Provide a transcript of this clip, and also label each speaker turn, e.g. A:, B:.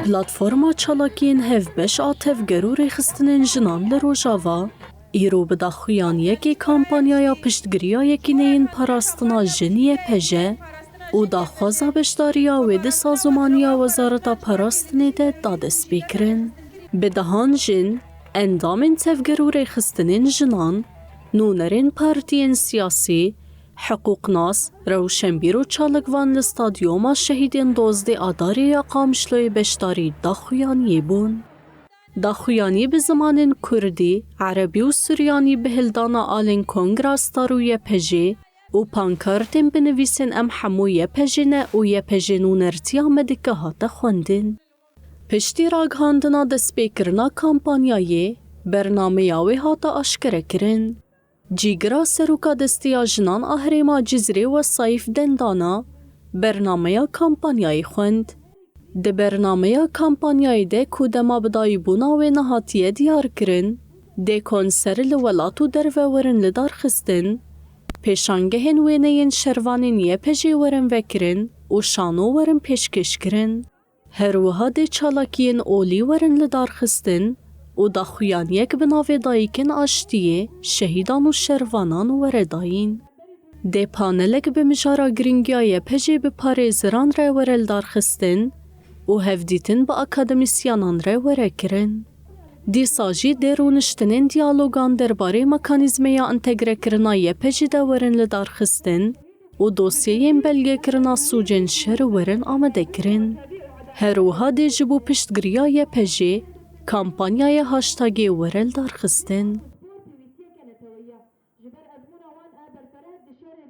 A: پلاتفورما چالاکین هف بش آتف گرور خستنین جنان لروجاوا ایرو بداخویان یکی کامپانیایا پشتگریا یکی نین پاراستنا جنیه پجه او داخوازا بشداریا و ده سازمانیا وزارتا پاراستنی ده دادست بیکرن. بدهان جن اندامین تف گرور خستنین جنان نونرین پارتین سیاسی حقوق ناس روشنبیر و چالکوان لستادیوما شهیدین دوزده آداری یا قامشلوی بشداری داخویانی بون. داخویانی به زمان کردی، عربی و سوریانی به هلدانا آلین کنگراس داروی پجی و پانکارتین بنویسین ام حموی پجینه و یه پجینون ارتیا مدکه هاته خوندین. پشتی راگ هاندنا دست بیکرنا کامپانیایی برنامه یاوی هاته آشکره کرن. جیگرا سروکا دستیا جنان آهریما جزری و صایف دندانا برنامه یا کامپانیایی خوند. ده برنامه یا کامپانیایی ده کودما بدایی بونا و نهاتیه دیار کرن. ده کنسر لولاتو در ورن لدار خستن. پیشانگهن و نین شروانین یه پجی ورن وکرن و شانو ورن پیشکش کرن. هروها ده چالاکین اولی ورن لدار خستن. و داخویان یک بناوی دایکن آشتیه شهیدان و شروانان ورداین. ده پانلک به مجارا گرینگیای پجی به پاریزران را ورل دار خستن و هفدیتن با اکادمیسیانان را وره کرن. دی ساجی درونشتنین دیالوگان درباره مکانیزمه یا انتگره کرنای پجی ده ورن لدار خستن و دوسیه بلگه کرنا سوجن شر ورن آمده کرن. هروها ده جبو پشتگریای پجی کامپانیای هاشتاگی ورل دار خستن.